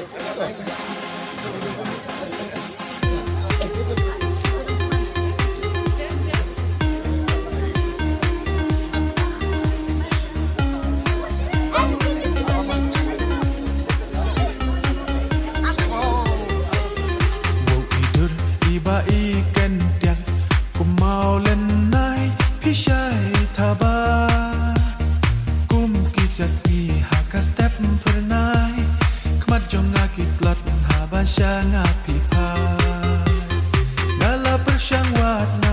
tidur tiba ikan tiang ku mau lenai pisai tabah kum kijaski haka step pernai kemat jong akit lat habasya ngapi pai ngala persyang wat